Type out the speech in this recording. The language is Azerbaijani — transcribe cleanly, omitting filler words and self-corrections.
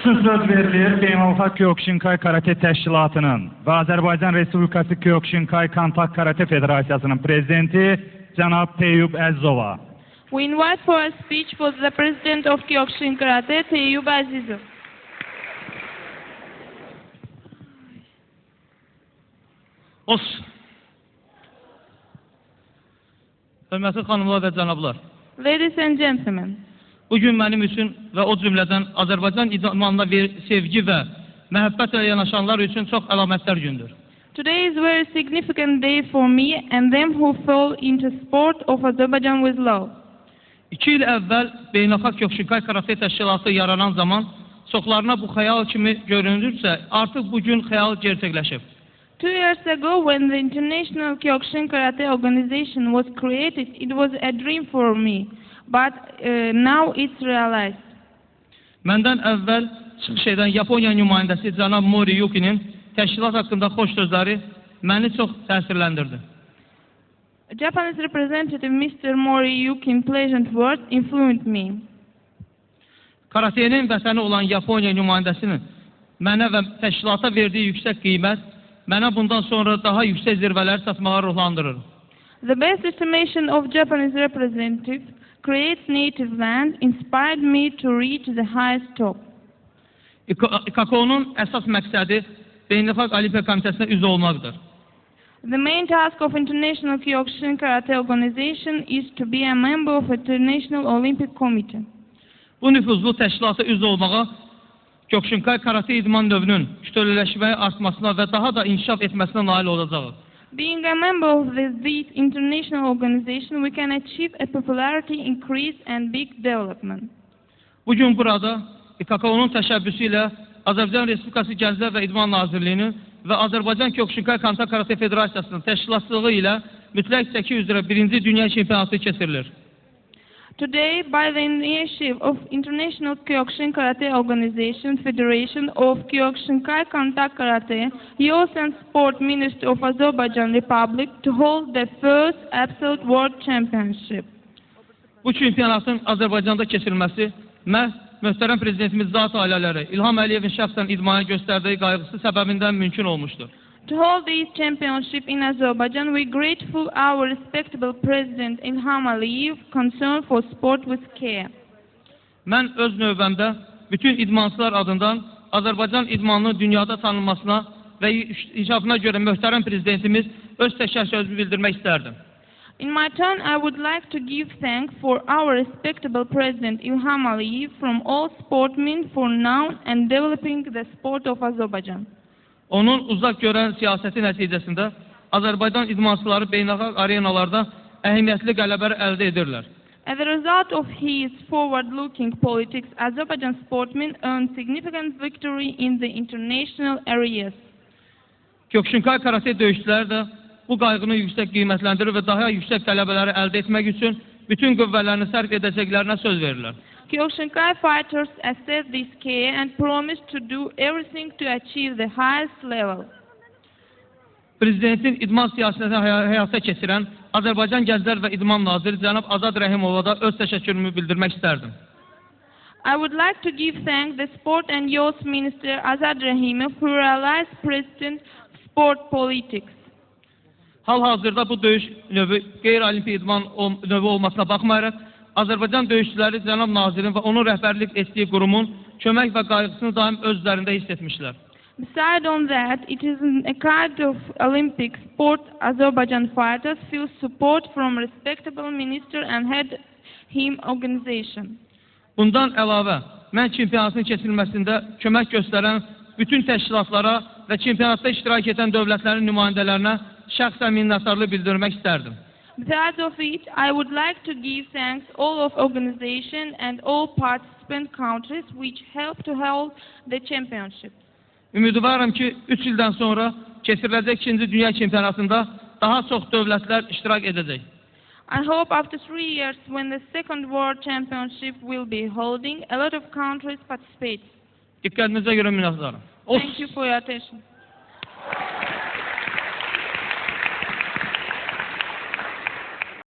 Söz verilir Beynəlxalq Kyokushinkai Karate Təşkilatının və Azərbaycan Respublikası Kyokushinkai Kantak Karate Federasiyasının prezidenti cənab Teyyub Əzizova. We invite for a speech for the president of Kyokushin Karate, Teyyub Azizov. Olsun. Hörmətli xanımlar və cənablar. Ladies and gentlemen, Bugün mənim üçün və o cümlədən Azərbaycan idmanına sevgi və məhəbbətlə yanaşanlar üçün çox əlamətlər gündür. today is a very significant day for me and them who fall into sport of Azerbaijan with love. 2 il əvvəl Beynəlxalq Kyokushinkai Karate Təşkilatı yaranan zaman çoxlarına bu xəyal kimi görünürsə, artıq bugün xəyal gerçəkləşib. 2 years ago, when the International Kyokushin Karate Organization was created, it was a dream for me, but now it's realized. Məndən əvvəl çıxış edən Yaponiya nümayəndəsi cənab Mori Yuki'nin təşkilat haqqında xoş sözləri məni çox təsirləndirdi. Japanese representative Mr. Mori Yuki's pleasant words influenced me. Karatenin vətəni olan Yaponiya nümayəndəsinin mənə və təşkilata verdiyi yüksək qiymət mənə bundan sonra daha yüksək zirvələr çatmağa ruhlandırır. The best estimation of Japanese representative creates native land inspired me to reach the highest top. IKAKO-nun əsas məqsədi Beynəlxalq Olimpiya Komitəsinə üzv olmaqdır. The main task of International Kyokushin Karate Organization is to be a member of International Olympic Committee. Bu nüfuzlu təşkilata üzv olmağa Kyokushinkai Karate idman növünün kütlələşməyə artmasına və daha da inkişaf etməsinə nail olacağıq. Being a member of this international organization, we can achieve a popularity increase and big development. Bugün burada IKAKO-nun təşəbbüsü ilə Azərbaycan Respublikası Gənclər və İdman Nazirliyinin və Azərbaycan Kyokushinkai Kantak Karate Federasiyasının təşkilatçılığı ilə mütləq çəki üzrə 1-ci dünya çempionatı keçirilir. Today, by the initiative of International Kyokushin Karate Organization Federation of Kyokushinkai Kantak Karate, Youth and Sport Ministry of Azerbaijan Republic to hold the first absolute world championship. Bu çempionatın Azərbaycanda keçirilməsi məhz möhtərəm prezidentimiz zat ailələri İlham Əliyevin şəxsən idmana göstərdiyi qayğısı səbəbindən mümkün olmuşdur. To hold this championship in Azerbaijan, we grateful our respectable President İlham Əliyev concern for sport with care. Mən öz növbəmdə bütün idmançılar adından Azərbaycan idmanının dünyada tanınmasına və inkişafına görə möhtərəm prezidentimiz öz təşəkkürümü bildirmək istərdim. In my turn, I would like to give thanks for our respectable President İlham Əliyev from all sportsmen for now and developing the sport of Azerbaijan. Onun uzaq görən siyasəti nəticəsində Azərbaycan idmançıları beynəlxalq arenalarda əhəmiyyətli qələbələr əldə edirlər. As a result of his forward-looking politics, Azerbaijan sportsmen earned significant victory in the international areas. Kyokushinkai karate döyüşçüləri də bu qayğını yüksək qiymətləndirir və daha yüksək qələbələri əldə etmək üçün bütün qüvvələrini sərf edəcəklərinə söz verirlər. Kyokushinkai fighters assess this care and promise to do everything to achieve the highest level. Prezidentin idman siyasətini həyata keçirən Azərbaycan Gənclər və İdman Naziri cənab Azad Rəhimova da öz təşəkkürümü bildirmək istərdim. I would like to give thanks the Sport and Youth Minister Azad Rahimov who realized President sport politics. Hal-hazırda bu döyüş növü qeyri-olimpiya idman növü olmasına baxmayaraq, Azərbaycan döyüşçüləri cənab nazirin və onun rəhbərlik etdiyi qurumun kömək və qayğısını daim özlərində hiss etmişlər. Besides on that, it is a kind of Olympic sport. Azerbaijan fighters feel support from respectable minister and head him organization. Bundan əlavə, mən çempionatın keçirilməsində kömək göstərən bütün təşkilatlara və çempionatda iştirak edən dövlətlərin nümayəndələrinə şəxsən minnətdarlıq bildirmək istərdim. Besides of it, I would like to give thanks all of organization and all participant countries which helped to hold the championship. Ümidvaram ki, 3 ildən sonra keçiriləcək 2-ci dünya çempionatında daha çox dövlətlər iştirak edəcək. I hope after 3 years when the second world championship will be holding, a lot of countries participate. Diqqətinizə görə minnətdaram. Thank you for your attention.